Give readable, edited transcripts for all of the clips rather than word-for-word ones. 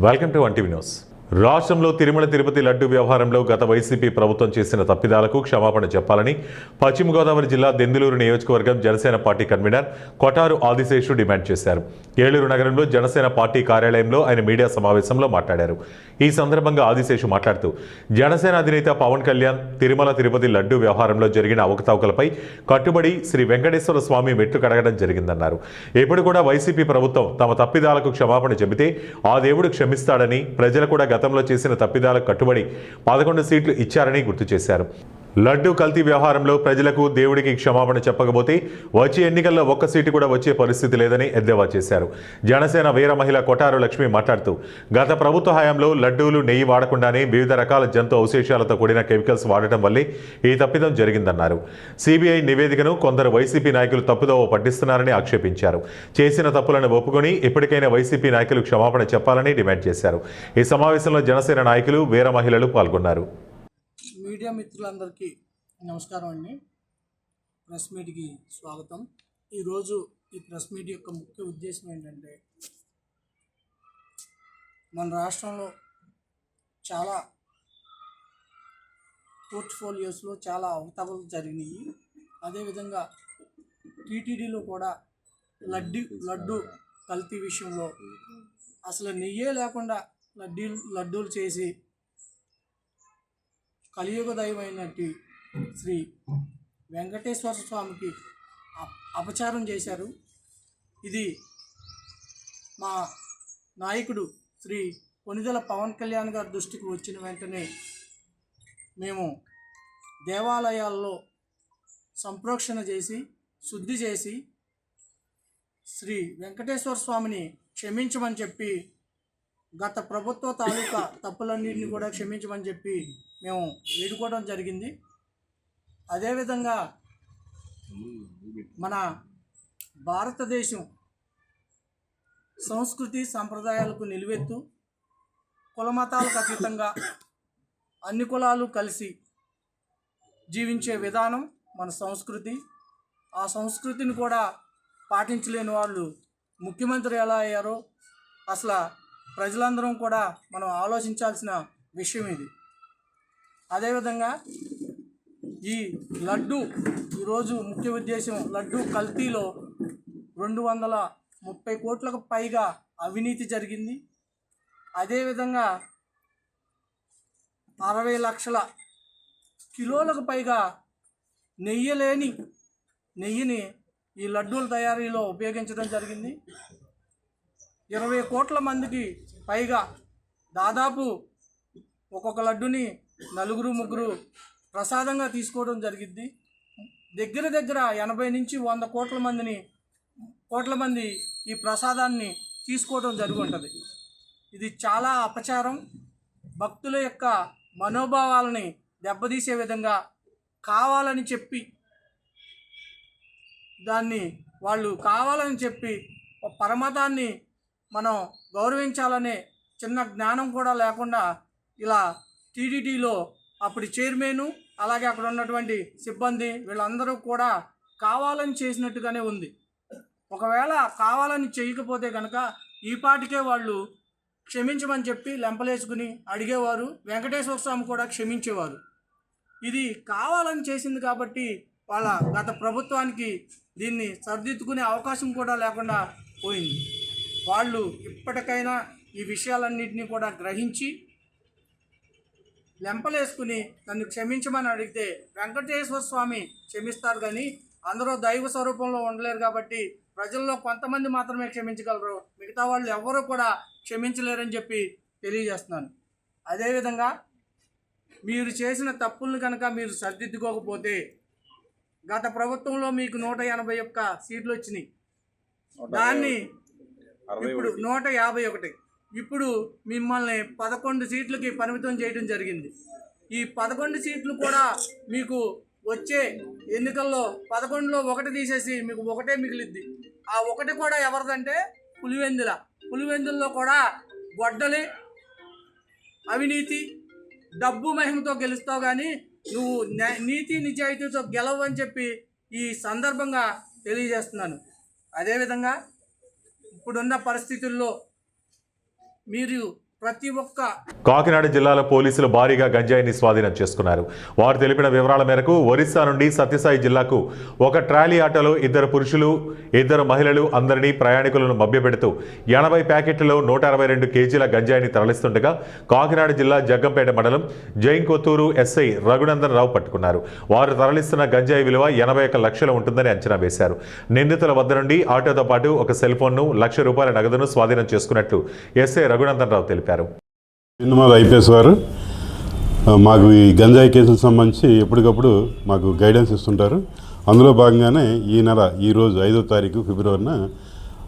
Welcome to 1TV news. రాష్ట్రంలో తిరుమల తిరుపతి లడ్డు వ్యవహారంలో గత వైసీపీ ప్రభుత్వం చేసిన తప్పిదాలకు క్షమాపణ చెప్పాలని పశ్చిమ గోదావరి జిల్లా దెందులూరు నియోజకవర్గం Janasena party convener Kotaru Adiseshu demand చేశారు. ఏలూరు నగరంలో జనసేన పార్టీ కార్యాలయంలో ఆయన మీడియా సమావేశంలో మాట్లాడారు. ఈ సందర్భంగా ఆదిశేషు మాట్లాడుతూ జనసేన అధినేత పవన్ కళ్యాణ్ తిరుమల తిరుపతి లడ్డు వ్యవహారంలో జరిగిన అవకతవకలపై కట్టుబడి శ్రీ వెంకటేశ్వర స్వామి మెట్లు కడగడం జరిగిందన్నారు. ఎప్పుడు కూడా వైసీపీ ప్రభుత్వం తమ తప్పిదాలకు క్షమాపణ చెబితే ఆ దేవుడు క్షమిస్తాడని, ప్రజలు కూడా గతంలో చేసిన తప్పిదాలకు కట్టుబడి 11 సీట్లు ఇచ్చారని గుర్తు చేశారు. లడ్డు కల్తీ వ్యవహారంలో ప్రజలకు దేవుడికి క్షమాపణ చెప్పకపోతే వచ్చే ఎన్నికల్లో ఒక్క సీటు కూడా వచ్చే పరిస్థితి లేదని ఎద్దేవా చేశారు. జనసేన వీర మహిళ కొటారు లక్ష్మి మాట్లాడుతూ గత ప్రభుత్వ హయాంలో లడ్డూలు నెయ్యి వాడకుండానే వివిధ రకాల జంతు అవశేషాలతో కూడిన కెమికల్స్ వాడటం వల్లే ఈ తప్పిదం జరిగిందన్నారు. సిబిఐ నివేదికను కొందరు వైసీపీ నాయకులు తప్పుదోవ పట్టిస్తున్నారని ఆక్షేపించారు. చేసిన తప్పులను ఒప్పుకొని ఇప్పటికైనా వైసీపీ నాయకులు క్షమాపణ చెప్పాలని డిమాండ్ చేశారు. ఈ సమావేశంలో జనసేన నాయకులు వీర మహిళలు పాల్గొన్నారు. మీడియా మిత్రులందరికీ నమస్కారం అండి. ప్రెస్ మీట్కి స్వాగతం. ఈరోజు ఈ ప్రెస్ మీట్ యొక్క ముఖ్య ఉద్దేశం ఏంటంటే, మన రాష్ట్రంలో చాలా పోర్ట్ఫోలియోస్లో చాలా అవకతవకలు జరిగినాయి. అదేవిధంగా టీటీడీలో కూడా లడ్డు కల్తీ విషయంలో అసలు నెయ్యే లేకుండా లడ్డూలు చేసి కలియుగ దైవమైనట్టు శ్రీ వెంకటేశ్వర స్వామికి అపచారం చేశారు. ఇది మా నాయకుడు శ్రీ కొనిదెల పవన్ కళ్యాణ్ గారి దృష్టికి వచ్చిన వెంటనే మేము దేవాలయాల్లో సంప్రోక్షణ చేసి శుద్ధి చేసి శ్రీ వెంకటేశ్వర స్వామిని క్షమించమని చెప్పి, గత ప్రభుత్వ తాలూకా తప్పులన్నింటినీ కూడా క్షమించమని చెప్పి మేము వేడుకోవడం జరిగింది. అదేవిధంగా మన భారతదేశం సంస్కృతి సంప్రదాయాలకు నిలువెత్తు, కులమతాలకు అతీతంగా అన్ని కులాలు కలిసి జీవించే విధానం మన సంస్కృతి. ఆ సంస్కృతిని కూడా పాటించలేని వాళ్ళు ముఖ్యమంత్రి ఎలా అయ్యారో అసలు ప్రజలందరం కూడా మనం ఆలోచించాల్సిన విషయం ఇది. అదేవిధంగా ఈ లడ్డు ఈరోజు ముఖ్య ఉద్దేశం, లడ్డు కల్తీలో 230 కోట్లకు పైగా అవినీతి జరిగింది. అదేవిధంగా 60 లక్షల కిలోలకు పైగా నెయ్యిని ఈ లడ్డూల తయారీలో ఉపయోగించడం జరిగింది. 20 కోట్ల మందికి పైగా దాదాపు ఒక్కొక్క లడ్డుని 4-3 ప్రసాదంగా తీసుకోవడం జరిగింది. దగ్గర 80 నుంచి 100 కోట్ల మంది ఈ ప్రసాదాన్ని తీసుకోవడం జరిగి ఉంటుంది. ఇది చాలా అపచారం. భక్తుల యొక్క మనోభావాలని దెబ్బతీసే విధంగా కావాలని చెప్పి వాళ్ళు కావాలని చెప్పి పరమతాన్ని మనం గౌరవించాలనే చిన్న జ్ఞానం కూడా లేకుండా ఇలా టీటీడీలో అప్పుడు చైర్మన్, అలాగే అక్కడ ఉన్నటువంటి సిబ్బంది వీళ్ళందరూ కూడా కావాలని చేసినట్టుగానే ఉంది. ఒకవేళ కావాలని చేయకపోతే కనుక ఈ పాటికే వాళ్ళు క్షమించమని చెప్పి లెంపలేసుకుని అడిగేవారు. వెంకటేశ్వర స్వామి కూడా క్షమించేవారు. ఇది కావాలని చేసింది కాబట్టి వాళ్ళ గత ప్రభుత్వానికి దీన్ని సరిదిద్దుకునే అవకాశం కూడా లేకుండా పోయింది. వాళ్ళు ఇప్పటికైనా ఈ విషయాలన్నింటినీ కూడా గ్రహించి లెంపలేసుకుని నన్ను క్షమించమని అడిగితే వెంకటేశ్వర స్వామి క్షమిస్తారు. కానీ అందరూ దైవ స్వరూపంలో ఉండలేరు కాబట్టి ప్రజల్లో కొంతమంది మాత్రమే క్షమించగలరు, మిగతా వాళ్ళు ఎవరూ కూడా క్షమించలేరని చెప్పి తెలియజేస్తున్నాను. అదేవిధంగా మీరు చేసిన తప్పులను కనుక మీరు సరిదిద్దుకోకపోతే, గత ప్రభుత్వంలో మీకు 181 సీట్లు వచ్చినాయి, దాన్ని ఇప్పుడు 151, ఇప్పుడు మిమ్మల్ని 11 సీట్లకి పరిమితం చేయడం జరిగింది. ఈ 11 సీట్లు కూడా మీకు వచ్చే ఎన్నికల్లో 11లో 1 తీసేసి మీకు 1 మిగిలిద్ది. ఆ 1 కూడా ఎవరిదంటే పులివెందుల్లో కూడా గొడ్డలి, అవినీతి, డబ్బు మహిమతో గెలుస్తావు కానీ నువ్వు నీతి నిజాయితీతో గెలవు అని చెప్పి ఈ సందర్భంగా తెలియజేస్తున్నాను. అదేవిధంగా ఇప్పుడున్న పరిస్థితుల్లో మీరు ప్రతి ఒక్క కాకినాడ జిల్లాలో పోలీసులు భారీగా గంజాయిని స్వాధీనం చేసుకున్నారు. వారు తెలిపిన వివరాల మేరకు ఒరిస్సా నుండి సత్యసాయి జిల్లాకు ఒక ట్రాలీ ఆటోలో 2 పురుషులు 2 మహిళలు అందరినీ ప్రయాణికులను మభ్యపెడుతూ 80 ప్యాకెట్లలో 162 కేజీల గంజాయిని తరలిస్తుండగా కాకినాడ జిల్లా జగ్గంపేట మండలం జైన్ కొత్తూరు ఎస్ఐ రఘునందన్ రావు పట్టుకున్నారు. వారు తరలిస్తున్న గంజాయి విలువ 81 లక్షలు ఉంటుందని అంచనా వేశారు. నిందితుల వద్ద నుండి ఆటోతో పాటు ఒక సెల్ ఫోన్ను, ₹1,00,000 నగదును స్వాధీనం చేసుకున్నట్లు ఎస్ఐ రఘునందన్ రావు తెలిపారు. సినిమాలు ఐపీఎస్ వారు మాకు ఈ గంజాయి కేసులకు సంబంధించి ఎప్పటికప్పుడు మాకు గైడెన్స్ ఇస్తుంటారు. అందులో భాగంగానే ఈరోజు 5వ తారీఖు ఫిబ్రవరిన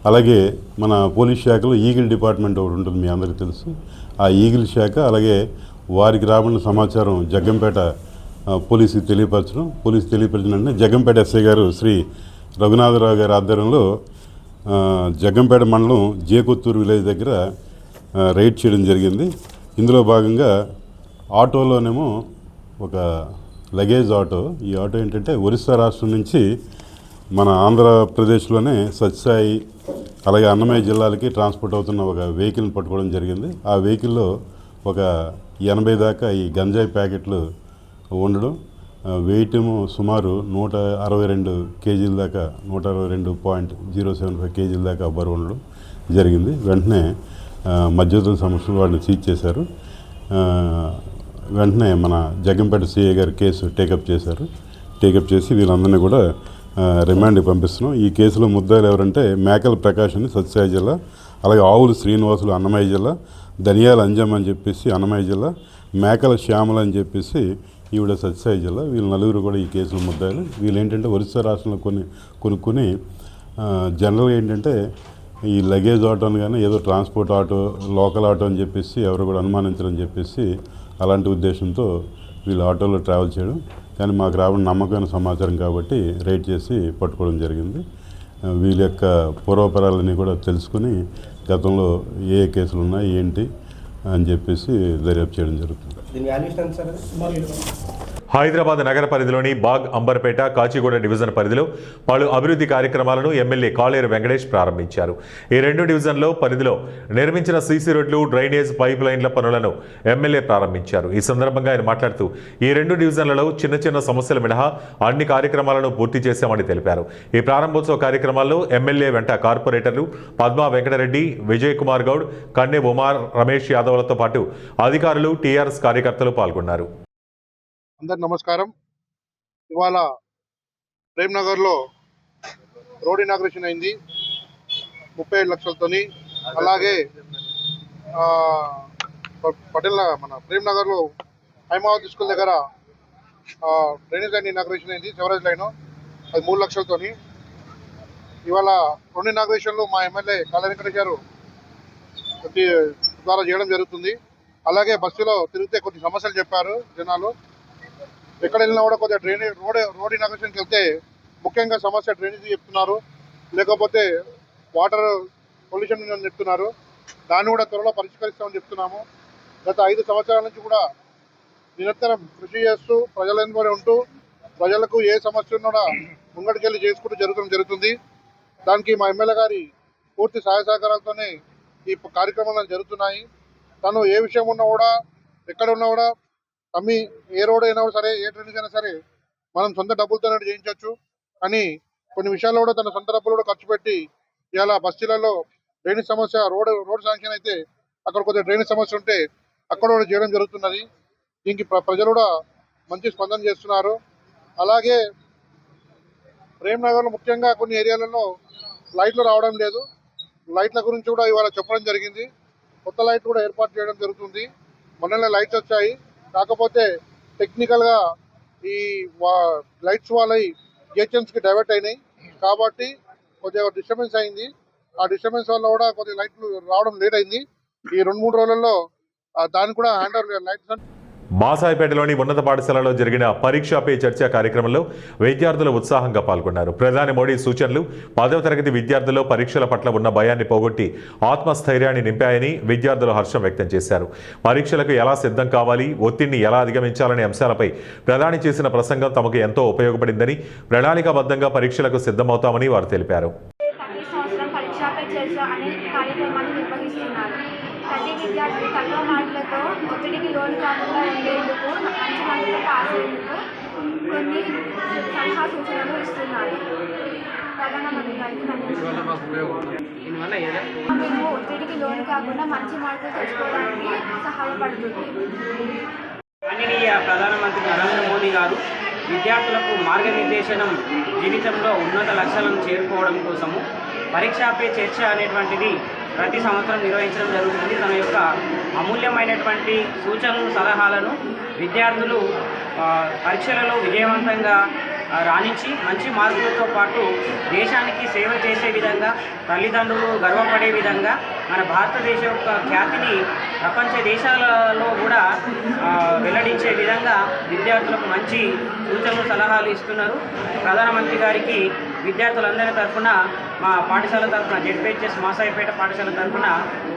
అలాగే మన పోలీస్ శాఖలో ఈగిల్ డిపార్ట్మెంట్ ఒకటి ఉంటుంది, మీ అందరికీ తెలుసు. ఆ ఈగిల్ శాఖ అలాగే వారికి రాబడిన సమాచారం జగ్గంపేట పోలీసుకి తెలియపరిచిన జగ్గంపేట ఎస్ఐ గారు శ్రీ రఘునాథరావు గారి ఆధ్వర్యంలో జగ్గంపేట మండలం జేకొత్తూరు విలేజ్ దగ్గర రైడ్ చేయడం జరిగింది. ఇందులో భాగంగా ఆటోలోనేమో ఒక లగేజ్ ఆటో. ఈ ఆటో ఏంటంటే ఒరిస్సా రాష్ట్రం నుంచి మన ఆంధ్రప్రదేశ్లోనే సత్యసాయి అలాగే అన్నమయ్య జిల్లాలకి ట్రాన్స్పోర్ట్ అవుతున్న ఒక వెహికల్ని పట్టుకోవడం జరిగింది. ఆ వెహికల్లో ఒక 80 దాకా ఈ గంజాయి ప్యాకెట్లు ఉండడం, వెయిట్ ఏమో సుమారు 162 కేజీల దాకా 162.075 కేజీల దాకా బరువు ఉండడం జరిగింది. వెంటనే మధ్యవర్తుల సమక్షంలో వాడిని సీజ్ చేశారు. వెంటనే మన జగ్గంపేట సిఐ గారు కేసు టేకప్ చేసి వీళ్ళందరినీ కూడా రిమాండ్కి పంపిస్తున్నాం. ఈ కేసులో ముద్దాయిలు ఎవరంటే మేకల ప్రకాష్ అని సత్యసాయి జిల్లా, అలాగే ఆవులు శ్రీనివాసులు అన్నమయ్య జిల్లా, ధనియాల అంజమ్మ అని చెప్పేసి అన్నమయ్య జిల్లా, మేకల శ్యామల అని చెప్పేసి ఈవిడ సత్యసాయి జిల్లా. వీళ్ళు నలుగురు కూడా ఈ కేసులో ముద్దాయిలు. వీళ్ళు ఏంటంటే ఒరిస్సా రాష్ట్రంలో కొనుక్కొని జనరల్గా ఏంటంటే ఈ లగేజ్ ఆటోని కానీ ఏదో ట్రాన్స్పోర్ట్ ఆటో, లోకల్ ఆటో అని చెప్పేసి ఎవరు కూడా అనుమానించరని చెప్పేసి అలాంటి ఉద్దేశంతో వీళ్ళు ఆటోలో ట్రావెల్ చేయడం. కానీ మాకు రావడం నమ్మకమైన సమాచారం కాబట్టి రైడ్ చేసి పట్టుకోవడం జరిగింది. వీళ్ళ యొక్క పూర్వపరాలన్నీ కూడా తెలుసుకుని గతంలో ఏ కేసులు ఉన్నాయి ఏంటి అని చెప్పేసి దర్యాప్తు చేయడం జరుగుతుంది. హైదరాబాద్ నగర పరిధిలోని బాగ్, అంబర్పేట, కాచిగూడ డివిజన్ పరిధిలో పలు అభివృద్ధి కార్యక్రమాలను ఎమ్మెల్యే కాళేరు వెంకటేష్ ప్రారంభించారు. ఈ 2 డివిజన్లో పరిధిలో నిర్మించిన సీసీ రోడ్లు, డ్రైనేజ్, పైప్ లైన్ల పనులను ఎమ్మెల్యే ప్రారంభించారు. ఈ సందర్భంగా ఆయన మాట్లాడుతూ ఈ 2 డివిజన్లలో చిన్న సమస్యలు మినహా అన్ని కార్యక్రమాలను పూర్తి చేశామని తెలిపారు. ఈ ప్రారంభోత్సవ కార్యక్రమాల్లో ఎమ్మెల్యే వెంట కార్పొరేటర్లు పద్మా వెంకటరెడ్డి, విజయ్ కుమార్ గౌడ్, కన్నె ఉమార్, రమేష్ యాదవ్లతో పాటు అధికారులు, టీఆర్ఎస్ కార్యకర్తలు పాల్గొన్నారు. అందరికి నమస్కారం. ఇవాళ ప్రేమ్నగర్లో రోడ్ ఇనాగ్రేషన్ అయింది 37 లక్షలతోని. అలాగే మన ప్రేమ్నగర్లో హైమావతి స్కూల్ దగ్గర డ్రైనేజ్ లైన్ ఇనాగ్రేషన్ అయింది, సెవరేజ్ లైన్, అది 3 లక్షలతోని. ఇవాళ 2 ఇనాగ్రేషన్లు మా ఎమ్మెల్యే కాళేరు వెంకటేష్ గారు ద్వారా చేయడం జరుగుతుంది. అలాగే బస్సులో తిరిగితే కొన్ని సమస్యలు చెప్పారు జనాలు. ఎక్కడ వెళ్ళినా కూడా కొద్దిగా రోడ్ ఇనాగ్రేషన్కి వెళ్తే ముఖ్యంగా సమస్య డ్రైనేజ్ చెప్తున్నారు, లేకపోతే వాటర్ పొల్యూషన్ అని చెప్తున్నారు. దాన్ని కూడా త్వరలో పరిష్కరిస్తామని చెప్తున్నాము. గత 5 సంవత్సరాల నుంచి కూడా నిరంతరం కృషి చేస్తూ ప్రజలందరూ ఉంటూ ప్రజలకు ఏ సమస్య కూడా ముంగడికెళ్ళి చేసుకుంటూ జరుగుతుంది. దానికి మా ఎమ్మెల్యే గారి పూర్తి సహాయ సహకారాలతోనే ఈ కార్యక్రమాలు జరుగుతున్నాయి. తను ఏ విషయం ఉన్నా కూడా, ఎక్కడ ఉన్నా కూడా తమ్మి ఏ రోడ్ అయినా సరే, ఏ డ్రైనేజ్ అయినా సరే మనం సొంత డబ్బులతో చేయించవచ్చు. కానీ కొన్ని విషయాల్లో కూడా తన సొంత డబ్బులు కూడా ఖర్చు పెట్టి ఇవాళ బస్తీలలో డ్రైనేజ్ సమస్య, రోడ్ శాంక్షన్ అయితే అక్కడ కొద్దిగా డ్రైనేజ్ సమస్య ఉంటే అక్కడ కూడా చేయడం జరుగుతున్నది. దీనికి ప్రజలు కూడా మంచి స్పందన చేస్తున్నారు. అలాగే ప్రేమ్నగర్లో ముఖ్యంగా కొన్ని ఏరియాలలో లైట్లు రావడం లేదు. లైట్ల గురించి కూడా ఇవాళ చెప్పడం జరిగింది. కొత్త లైట్లు కూడా ఏర్పాటు చేయడం జరుగుతుంది. మొన్ననే లైట్స్ వచ్చాయి, కాకపోతే టెక్నికల్గా ఈ లైట్స్ వాళ్ళవి జిహెచ్ఎంసీకి డైవర్ట్ అయినాయి కాబట్టి కొద్దిగా డిస్టర్బెన్స్ అయింది. ఆ డిస్టర్బెన్స్ వల్ల కూడా కొద్దిగా లైట్లు రావడం లేట్ అయింది. ఈ 2-3 రోజులలో దాన్ని కూడా హ్యాండ్ ఓవర్ లైట్స్. మాసాయిపేటలోని ఉన్నత పాఠశాలలో జరిగిన పరీక్షా పే చర్చ కార్యక్రమంలో విద్యార్థులు ఉత్సాహంగా పాల్గొన్నారు. ప్రధాని మోడీ సూచనలు 10వ తరగతి విద్యార్థుల్లో పరీక్షల పట్ల ఉన్న భయాన్ని పోగొట్టి ఆత్మస్థైర్యాన్ని నింపాయని విద్యార్థులు హర్షం వ్యక్తం చేశారు. పరీక్షలకు ఎలా సిద్ధం కావాలి, ఒత్తిడిని ఎలా అధిగమించాలనే అంశాలపై ప్రధాని చేసిన ప్రసంగం తమకు ఎంతో ఉపయోగపడిందని, ప్రణాళికాబద్ధంగా పరీక్షలకు సిద్ధమవుతామని వారు తెలిపారు. ప్రతి సంవత్సరం పరీక్షా పే చర్చ అనే కార్యక్రమాన్ని నిర్వహిస్తున్నారు. ప్రతి విద్యార్థి సూచనలు ఇస్తున్నారు. ప్రధానమంత్రి గారికి ధన్యవాదాలు. మేము ఒత్తిడికి లోను కాకుండా మంచి మార్కులు తెచ్చుకోవడానికి సహాయపడుతుంది. మాననీయ ప్రధానమంత్రి నరేంద్ర మోదీ గారు విద్యార్థులకు మార్గనిర్దేశనం, జీవితంలో ఉన్నత లక్ష్యాలను చేరుకోవడం కోసము పరీక్షా పే చర్చ అనేటువంటిది ప్రతి సంవత్సరం నిర్వహించడం జరుగుతుంది. తన యొక్క అమూల్యమైనటువంటి సూచనలు, సలహాలను విద్యార్థులు పరీక్షలలో విజయవంతంగా రాణించి మంచి మార్కులతో పాటు దేశానికి సేవ చేసే విధంగా, తల్లిదండ్రులు గర్వపడే విధంగా మన భారతదేశం యొక్క ఖ్యాతిని ప్రపంచ దేశాలలో కూడా వెల్లడించే విధంగా విద్యార్థులకు మంచి సూచనలు, సలహాలు ఇస్తున్నారు. ప్రధానమంత్రి గారికి విద్యార్థులందరి తరఫున, మా పాఠశాల తరఫున, జెడ్పీహెచ్ఎస్ మాసాయిపేట పాఠశాల తరఫున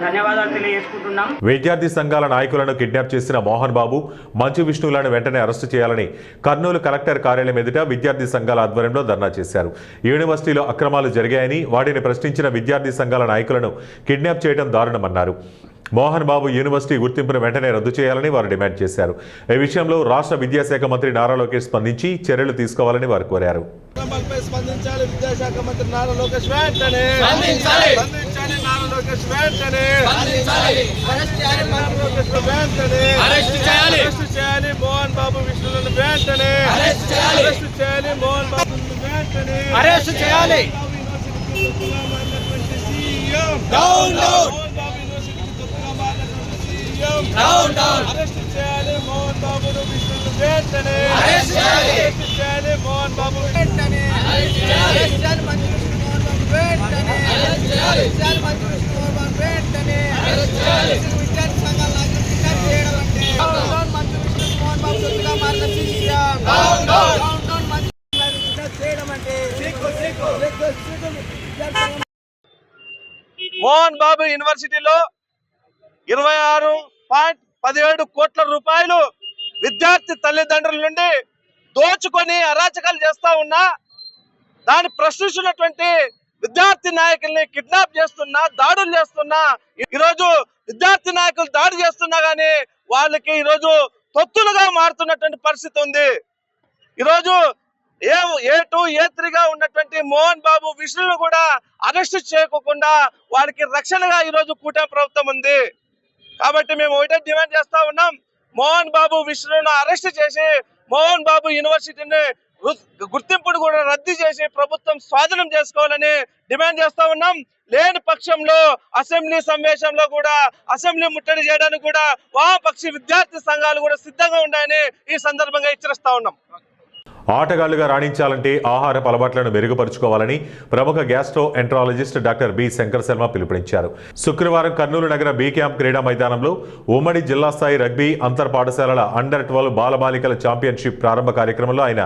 ధన్యవాదాలు తెలియజేసుకుంటున్నాం. విద్యార్థి సంఘాల నాయకులను కిడ్నాప్ చేసిన మోహన్ బాబు, మంచు విష్ణువులను వెంటనే అరెస్టు చేయాలని కర్నూలు కలెక్టర్ కార్యాలయం ఎదుట విద్యార్థి సంఘాల ఆధ్వర్యంలో ధర్నా చేశారు. యూనివర్సిటీలో అక్రమాలు జరిగాయని, వాటిని ప్రశ్నించిన విద్యార్థి సంఘాల నాయకులను కిడ్నాప్ చేయడం దారుణమన్నారు. మోహన్ బాబు యూనివర్సిటీ గుర్తింపును వెంటనే రద్దు చేయాలని వారు డిమాండ్ చేశారు. ఈ విషయంలో రాష్ట్ర విద్యాశాఖ మంత్రి నారా లోకేష్ స్పందించి చర్యలు తీసుకోవాలని వారు కోరారు. స్పందించాలి విద్యాశాఖ మంత్రి నారా లోకేష్ వెంటనే. స్పందించాలి నారా లోకేష్ వెంటనే. అరెస్ట్ చేయాలి నారా లోకేష్ వెంటనే. అరెస్ట్ చేయాలి మోహన్ బాబు విష్ణులను వెంటనే. అరెస్ట్ చేయాలి మోహన్ బాబు వెంటనే. అరెస్ట్ చేయాలి. Down down. అరెస్ట్ చేయాలి మోహన్ బాబును విష్ణును వెంటనే. అరెస్ట్ చేయాలి మోహన్ బాబు వెంటనే. అరెస్ట్ చేయాలి మంచు విష్ణు మోహన్ బాబు వెంటనే. అరెస్ట్ చేయాలి మంచు విష్ణు మోహన్ బాబు వెంటనే. అరెస్ట్ చేయాలి విద్యార్థి సంఘాల నాయకులు కిడ్నాప్ చేయడం అంటే మంచు విష్ణు మోహన్ బాబు సొత్తుగా మారిన సీఎం. డౌన్ డౌన్ మంచు కిడ్నాప్ చేయడం అంటే మోహన్ బాబు యూనివర్సిటీలో 26.17 కోట్ల రూపాయలు విద్యార్థి తల్లిదండ్రుల నుండి దోచుకొని అరాచకాలు చేస్తా ఉన్నా, దాన్ని ప్రశ్నిస్తున్నటువంటి విద్యార్థి నాయకుల్ని కిడ్నాప్ చేస్తున్నా, దాడులు చేస్తున్నా, ఈరోజు విద్యార్థి నాయకులు దాడి చేస్తున్నా గానీ వాళ్ళకి ఈరోజు తొత్తులుగా మారుతున్నటువంటి పరిస్థితి ఉంది. ఈరోజు A2, A3గా ఉన్నటువంటి మోహన్ బాబు విష్ణును కూడా అరెస్ట్ చేయకుండా వారికి రక్షణగా ఈరోజు కూటమి ప్రభుత్వం ఉంది. కాబట్టి మేము ఒకటే డిమాండ్ చేస్తా ఉన్నాం, మోహన్ బాబు విష్ణును అరెస్ట్ చేసి మోహన్ బాబు యూనివర్సిటీని గుర్తింపును కూడా రద్దు చేసి ప్రభుత్వం స్వాధీనం చేసుకోవాలని డిమాండ్ చేస్తా ఉన్నాం. లేని పక్షంలో అసెంబ్లీ సమావేశంలో కూడా అసెంబ్లీ ముట్టడి చేయడానికి కూడా వామపక్ష విద్యార్థి సంఘాలు కూడా సిద్ధంగా ఉన్నాయని ఈ సందర్భంగా హెచ్చరిస్తా ఉన్నాం. ఆటగాళ్లుగా రాణించాలంటే ఆహారపు అలవాట్లను మెరుగుపరుచుకోవాలని ప్రముఖ gastroenterologist doctor B Shankar Sharma పిలుపునిచ్చారు. శుక్రవారం కర్నూలు నగర బి క్యాంప్ క్రీడా మైదానంలో ఉమ్మడి జిల్లా స్థాయి రగ్బీ అంతర్ పాఠశాలల అండర్-12 బాలబాలికల ఛాంపియన్షిప్ ప్రారంభ కార్యక్రమంలో ఆయన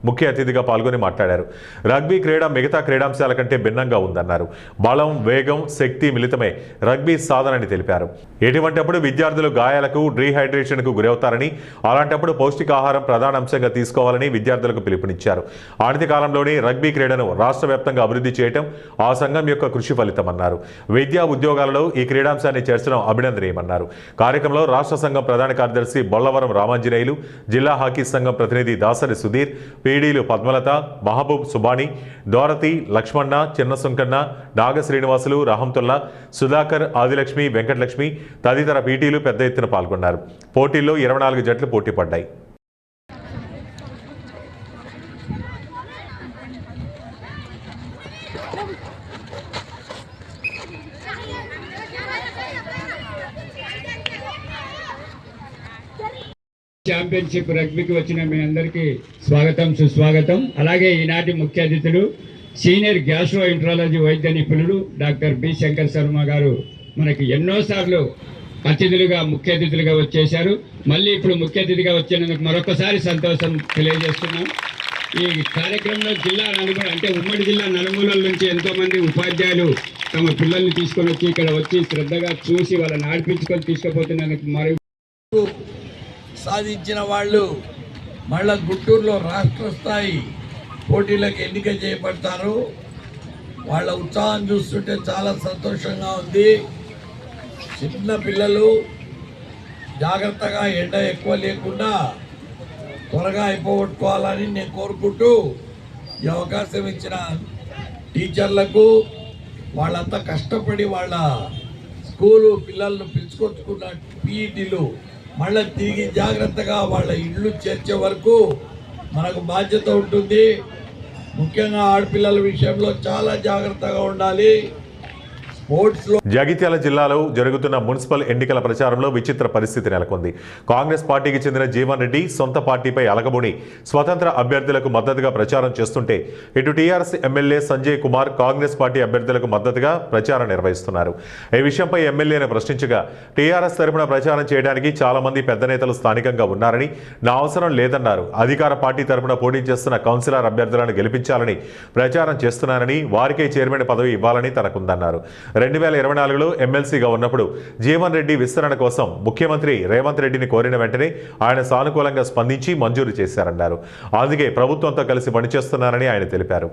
ముఖ్య అతిథిగా పాల్గొని మాట్లాడారు. రగ్బీ క్రీడ మిగతా క్రీడాంశాల కంటే భిన్నంగా ఉందన్నారు. బలం, వేగం, శక్తి మిళితమే రగ్బీ సాధనని తెలిపారు. ఎటువంటప్పుడు విద్యార్థులు గాయాలకు, డీహైడ్రేషన్కు గురవుతారని, అలాంటప్పుడు పౌష్టికాహారం ప్రధాన అంశంగా తీసుకోవాలని విద్యార్థులకు పిలుపునిచ్చారు. ఆనతి కాలంలోనే రగ్బీ క్రీడను రాష్ట్ర వ్యాప్తంగా అభివృద్ధి చేయడం ఆ సంఘం యొక్క కృషి ఫలితమన్నారు. విద్యా ఉద్యోగాలలో ఈ క్రీడాంశాన్ని చేర్చడం అభినందనీయమన్నారు. కార్యక్రమంలో రాష్ట్ర సంఘం ప్రధాన కార్యదర్శి బొల్లవరం రామాంజనేయులు, జిల్లా హాకీ సంఘం ప్రతినిధి దాసరి సుధీర్, పీడీలు పద్మలత, మహబూబ్ సుబాని, దోరతి, లక్ష్మణ, చిన్న సుంకన్న, నాగ శ్రీనివాసులు, రహంతుల్లా, సుధాకర్, ఆదిలక్ష్మి, వెంకటలక్ష్మి తదితర పీటీలు పెద్ద ఎత్తున పాల్గొన్నారు. పోటీల్లో 24 జట్లు పోటీ పడ్డాయి. ఛాంపియన్షిప్ రగ్బీకి వచ్చిన మీ అందరికీ స్వాగతం, సుస్వాగతం. అలాగే ఈనాటి ముఖ్య అతిథులు సీనియర్ గ్యాస్ట్రో ఎంట్రాలజీ వైద్య నిపుణులు డాక్టర్ బి శంకర్ శర్మ గారు మనకి ఎన్నోసార్లు ముఖ్య అతిథులుగా వచ్చేశారు. మళ్ళీ ఇప్పుడు ముఖ్య అతిథిగా వచ్చినందుకు మరొకసారి సంతోషం తెలియజేస్తున్నాం. ఈ కార్యక్రమంలో జిల్లా ఉమ్మడి జిల్లా నలుమూలల నుంచి ఎంతోమంది ఉపాధ్యాయులు తమ పిల్లల్ని తీసుకొని వచ్చి ఇక్కడ వచ్చి శ్రద్ధగా చూసి వాళ్ళని ఆడిపించుకొని తీసుకుపోతున్నందుకు మరియు సాధించిన వాళ్ళు మళ్ళా గుంటూరులో రాష్ట్ర స్థాయి పోటీలకు ఎన్నిక చేయబడతారు. వాళ్ళ ఉత్సాహం చూస్తుంటే చాలా సంతోషంగా ఉంది. చిన్న పిల్లలు జాగ్రత్తగా ఎండ ఎక్కువ లేకుండా త్వరగా అయిపోగొట్టుకోవాలని నేను కోరుకుంటూ ఈ అవకాశం ఇచ్చిన టీచర్లకు, వాళ్ళంతా కష్టపడి వాళ్ళ స్కూలు పిల్లలను పిలుచుకొచ్చుకున్న పీఈటీలు మళ్ళీ తిరిగి జాగ్రత్తగా వాళ్ళ ఇళ్ళు చేర్చే వరకు మనకు బాధ్యత ఉంటుంది. ముఖ్యంగా ఆడపిల్లల విషయంలో చాలా జాగ్రత్తగా ఉండాలి. జగిత్యాల జిల్లాలో జరుగుతున్న మున్సిపల్ ఎన్నికల ప్రచారంలో విచిత్ర పరిస్థితి నెలకొంది. కాంగ్రెస్ పార్టీకి చెందిన జీవన్ రెడ్డి సొంత పార్టీపై అలగబుని స్వతంత్ర అభ్యర్థులకు మద్దతుగా ప్రచారం చేస్తుంటే, ఇటు TRS MLA Sanjay Kumar Congress party అభ్యర్థులకు మద్దతుగా ప్రచారం నిర్వహిస్తున్నారు. ఈ విషయంపై ఎమ్మెల్యేను ప్రశ్నించగా, టీఆర్ఎస్ తరపున ప్రచారం చేయడానికి చాలా మంది పెద్ద నేతలు స్థానికంగా ఉన్నారని, నా అవసరం లేదన్నారు. అధికార పార్టీ తరపున పోటీ చేస్తున్న కౌన్సిలర్ అభ్యర్థులను గెలిపించాలని ప్రచారం చేస్తున్నారని, వారికే చైర్మన్ పదవి ఇవ్వాలని తనకుందన్నారు. 2024లో ఎమ్మెల్సీగా ఉన్నప్పుడు జీవన్ రెడ్డి విస్తరణ కోసం ముఖ్యమంత్రి రేవంత్ రెడ్డిని కోరిన వెంటనే ఆయన సానుకూలంగా స్పందించి మంజూరు చేశారన్నారు. అందుకే ప్రభుత్వంతో కలిసి పనిచేస్తున్నారని ఆయన తెలిపారు.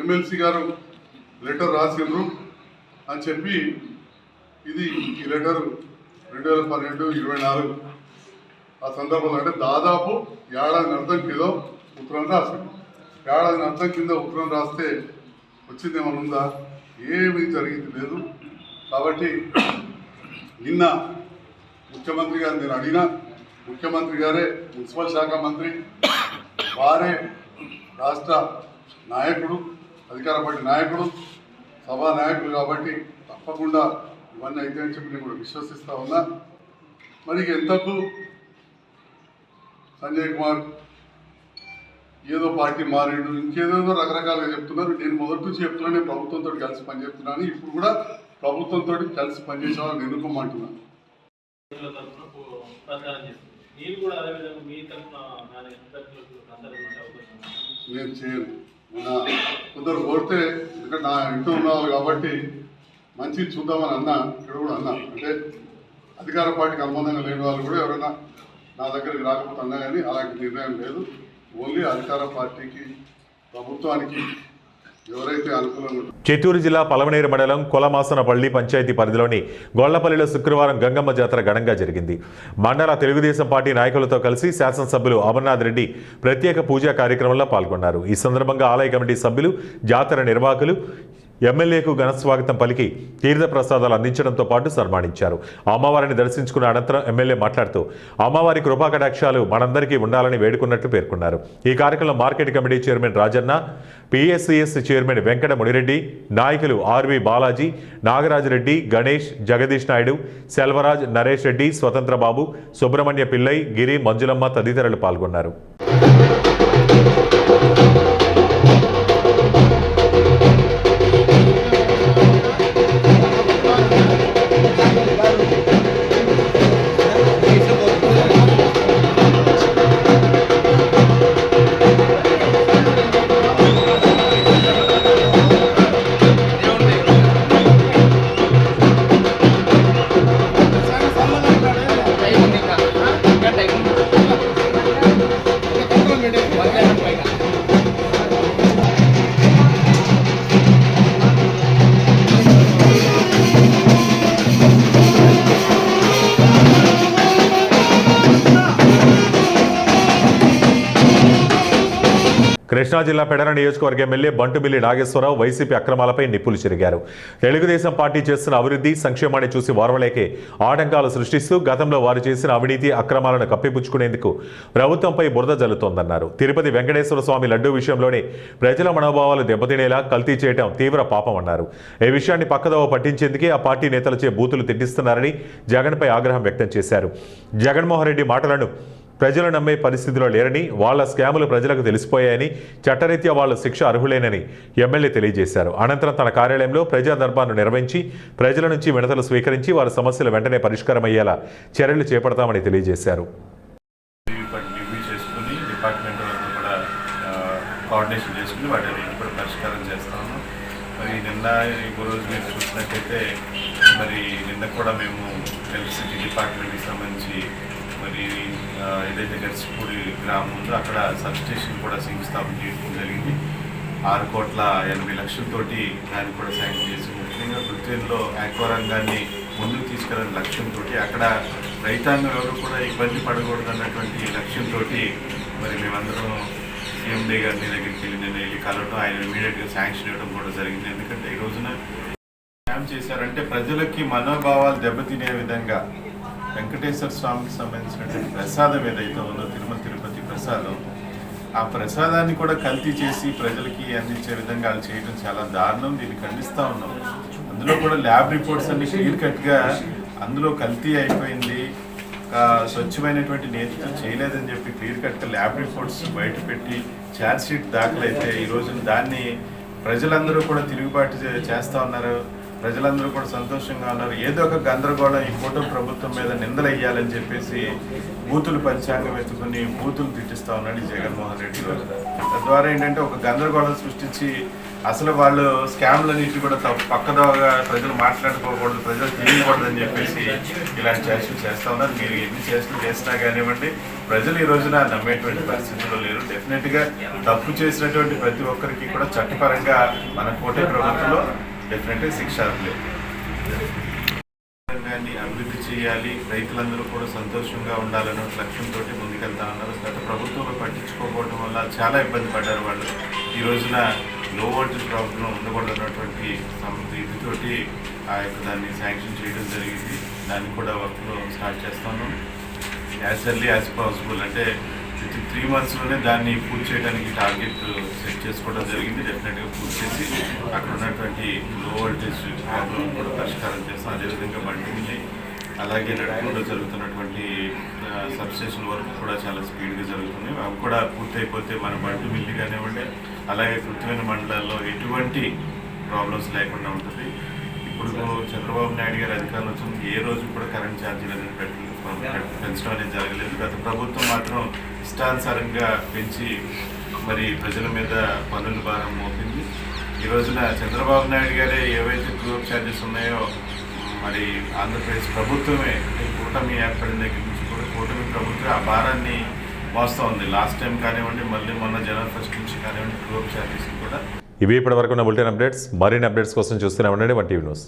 ఎమ్మెల్సీ గారు లెటర్ రాసిండ్రు అని చెప్పి, ఇది ఈ లెటర్ 2012-24 ఆ సందర్భంలో, అంటే దాదాపు ఏడాది అర్థం కింద ఉత్తరం రాసింది. ఏడాది అర్థం కింద ఉత్తరం రాస్తే వచ్చింది ఏమైనా ఉందా? ఏమీ జరిగింది లేదు. కాబట్టి నిన్న ముఖ్యమంత్రి గారు నేను అడిగినా, ముఖ్యమంత్రి గారే మున్సిపల్ శాఖ మంత్రి, వారే రాష్ట్ర నాయకుడు, అధికార పార్టీ నాయకుడు, సభా నాయకుడు, కాబట్టి తప్పకుండా ఇవన్నీ అయితే అని చెప్పి నేను కూడా విశ్వసిస్తా ఉన్నా. మరి ఎంతకు సంజయ్ కుమార్ ఏదో పార్టీ మారిండు, ఇంకేదేదో రకరకాలుగా చెప్తున్నారు. నేను మొదటి నుంచి చెప్తున్నా, నేను ప్రభుత్వంతో కలిసి పనిచేస్తున్నాను. ఇప్పుడు కూడా ప్రభుత్వంతో కలిసి పనిచేసే వాళ్ళని ఎన్నుకోమంటున్నాను. నేను చేయను. కొందరు కోరితే, ఎందుకంటే నా ఇంట్లో ఉన్నవాళ్ళు కాబట్టి మంచిది చూద్దామని అన్నా, ఇక్కడ కూడా అన్నా. అంటే అధికార పార్టీకి అనుబంధంగా లేని వాళ్ళు కూడా ఎవరైనా నా దగ్గరికి రాకపోతే అన్నా, కానీ అలాంటి నిర్ణయం లేదు. ఓన్లీ అధికార పార్టీకి, ప్రభుత్వానికి ఎవరైతే అనుకూలంగా. చిత్తూరు జిల్లా పలమనేరు మండలం కొలమాసనపల్లి పంచాయతీ పరిధిలోని గొళ్లపల్లిలో శుక్రవారం గంగమ్మ జాతర ఘనంగా జరిగింది. మండల తెలుగుదేశం పార్టీ నాయకులతో కలిసి శాసనసభ్యులు అమర్నాథ్ రెడ్డి ప్రత్యేక పూజా కార్యక్రమంలో పాల్గొన్నారు. ఈ సందర్భంగా ఆలయ కమిటీ సభ్యులు, జాతర నిర్వాహకులు ఎమ్మెల్యేకు ఘనస్వాగతం పలికి తీర్థప్రసాదాలు అందించడంతో పాటు సన్మానించారు. అమ్మవారిని దర్శించుకున్న అనంతరం ఎమ్మెల్యే మాట్లాడుతూ, అమ్మవారి కృపాకటాక్షాలు మనందరికీ ఉండాలని వేడుకున్నట్లు పేర్కొన్నారు. ఈ కార్యక్రమంలో market committee chairman Rajanna, PSCS chairman Venkata Munireddy, నాయకులు ఆర్వి బాలాజీ, నాగరాజరెడ్డి, గణేష్, జగదీష్ నాయుడు, సెల్వరాజ్, నరేష్ రెడ్డి, స్వతంత్రబాబు, సుబ్రహ్మణ్య పిల్లై, గిరి, మంజులమ్మ తదితరులు పాల్గొన్నారు. కృష్ణా జిల్లా పెడన నియోజకవర్గ ఎమ్మెల్యే బంటుమిల్లి నాగేశ్వరరావు వైసీపీ అక్రమాలపై నిప్పులు చెరిగారు. తెలుగుదేశం పార్టీ చేస్తున్న అభివృద్ధి సంక్షేమాన్ని చూసి వారవలేకే ఆటంకాలు సృష్టిస్తూ గతంలో వారు చేసిన అవినీతి అక్రమాలను కప్పిపుచ్చుకునేందుకు ప్రభుత్వంపై బురద జల్లుతోందన్నారు. తిరుపతి వెంకటేశ్వర స్వామి లడ్డూ విషయంలోనే ప్రజల మనోభావాలు దెబ్బతినేలా కల్తీ చేయడం తీవ్ర పాపమన్నారు. ఈ విషయాన్ని పక్కదోవ పట్టించేందుకే ఆ పార్టీ నేతలచే బూతులు తిట్టిస్తున్నారని జగన్పై ఆగ్రహం వ్యక్తం చేశారు. జగన్మోహన్ రెడ్డి మాటలను ప్రజలు నమ్మే పరిస్థితిలో లేరని, వాళ్ల స్కాములు ప్రజలకు తెలిసిపోయాయని, చట్టరీత్యా వాళ్లు శిక్ష అర్హులేనని ఎమ్మెల్యే తెలియజేశారు. అనంతరం తన కార్యాలయంలో ప్రజా దర్బార్ను నిర్వహించి ప్రజల నుంచి వినతులు స్వీకరించి వారి సమస్యలు వెంటనే పరిష్కారమయ్యేలా చర్యలు చేపడతామని తెలియజేశారు. మరి ఏదైతే గర్చిపూడి గ్రామం ఉందో అక్కడ సబ్స్టేషన్ కూడా శంకుస్థాపన చేయడం జరిగింది. 6,80,00,000తోటి దాన్ని కూడా శాంక్షన్ చేసి, ముఖ్యంగా గుర్తిలో ఆక్వా రంగాన్ని ముందుకు తీసుకెళ్లే లక్ష్యంతో, అక్కడ రైతాంగం ఎవరు కూడా ఇబ్బంది పడకూడదు అన్నటువంటి లక్ష్యంతో మరి మేమందరం సీఎండీ గారి దగ్గరికి వెళ్ళి నేను వెళ్ళి కలవడం, ఆయన ఇమీడియట్గా శాంక్షన్ ఇవ్వడం కూడా జరిగింది. ఎందుకంటే ఈ రోజున ఏం చేశారంటే ప్రజలకి మనోభావాలు దెబ్బతినే విధంగా వెంకటేశ్వర స్వామికి సంబంధించినటువంటి ప్రసాదం ఏదైతే ఉందో తిరుమల తిరుపతి ప్రసాదం, ఆ ప్రసాదాన్ని కూడా కల్తీ చేసి ప్రజలకి అందించే విధంగా వాళ్ళు చేయడం చాలా దారుణం. దీన్ని ఖండిస్తూ ఉన్నాం. అందులో కూడా ల్యాబ్ రిపోర్ట్స్ అన్ని క్లియర్ కట్గా అందులో కల్తీ అయిపోయింది, స్వచ్ఛమైనటువంటి నేతితో చేయలేదని చెప్పి క్లియర్ కట్గా ల్యాబ్ రిపోర్ట్స్ బయట పెట్టి ఛార్జ్ షీట్ దాఖలైతే ఈ రోజున దాన్ని ప్రజలందరూ కూడా తిరుగుబాటు చేస్తూ ఉన్నారు. ప్రజలందరూ కూడా సంతోషంగా ఉన్నారు. ఏదో ఒక గందరగోళం ఈ ఫోటో ప్రభుత్వం మీద నిందలు వేయాలని చెప్పేసి బూతులు పంచాంగం ఎత్తుకుని బూతులు తిట్టిస్తూ ఉన్నాడు ఈ జగన్మోహన్ రెడ్డి రోజు. తద్వారా ఏంటంటే ఒక గందరగోళం సృష్టించి అసలు వాళ్ళు స్కామ్లన్నింటి కూడా పక్కదోగా ప్రజలు మాట్లాడుకోకూడదు, ప్రజలు తెలియకూడదని చెప్పేసి ఇలాంటి చర్చలు చేస్తూ ఉన్నారు. మీరు ఎన్ని చర్చలు చేసినా కానివ్వండి, ప్రజలు ఈ రోజున నమ్మేటువంటి పరిస్థితుల్లో లేరు. డెఫినెట్గా తప్పు చేసినటువంటి ప్రతి ఒక్కరికి కూడా చట్టపరంగా మన కూటమి ప్రభుత్వంలో డెఫినెట్గా శిక్షార్హులే. రంగాన్ని అభివృద్ధి చేయాలి, రైతులందరూ కూడా సంతోషంగా ఉండాలనే లక్ష్యంతో ముందుకెళ్తామన్నారు. గత ప్రభుత్వంలో పట్టించుకోకపోవడం వల్ల చాలా ఇబ్బంది పడ్డారు వాళ్ళు. ఈ రోజున లో వోల్టేజ్ ప్రాబ్లం ఉండకూడదన్నటువంటి ఇదితోటి దాన్ని శాంక్షన్ చేయడం జరిగింది. దాన్ని కూడా వర్క్లో స్టార్ట్ చేస్తాను. యాజ్ ఎర్లీ యాజ్ పాసిబుల్ అంటే విత్ 3 monthsలోనే దాన్ని పూర్తి చేయడానికి టార్గెట్ సెట్ చేసుకోవడం జరిగింది. డెఫినెట్గా పూర్తి చేసి అక్కడ ఉన్నటువంటి లో వోల్టేజ్ ప్రాబ్లం కూడా పరిష్కారం చేస్తాం. అదేవిధంగా బండి అలాగే నడుపులో జరుగుతున్నటువంటి సబ్స్టేషన్ వర్క్ కూడా చాలా స్పీడ్గా జరుగుతుంది. అవి కూడా పూర్తయిపోతే మన బండి మిల్లి కానివ్వండి, అలాగే కృత్యమైన మండలాల్లో ఎటువంటి ప్రాబ్లమ్స్ లేకుండా ఉంటుంది. ఇప్పుడు చంద్రబాబు నాయుడు గారి అధికారులు వచ్చిన ఏ రోజు కూడా కరెంట్ ఛార్జీలు అనేది పెంచడం అనేది జరగలేదు. గత ప్రభుత్వం మాత్రం ఇష్టానుసారంగా పెంచి మరి ప్రజల మీద పన్నుల భారం మోపింది. ఈ రోజున చంద్రబాబు నాయుడు గారే ఏవైతే గ్రూప్ ఛార్జెస్ ఉన్నాయో మరి ఆంధ్రప్రదేశ్ ప్రభుత్వమే కూటమి ఏర్పడిన దగ్గర నుంచి కూడా కూటమి ప్రభుత్వం ఆ భారాన్ని మోస్తూ ఉంది. లాస్ట్ టైం కానివ్వండి, మళ్ళీ మొన్న జనవరి 1 నుంచి కానివ్వండి గ్రూప్ ఛార్జెస్ కూడా. ఇవి ఇప్పటివరకు ఉన్న బులెటిన్ అప్డేట్స్. మరిన్ని అప్డేట్స్ కోసం చూస్తూనే ఉండండి 1 టీవీ న్యూస్.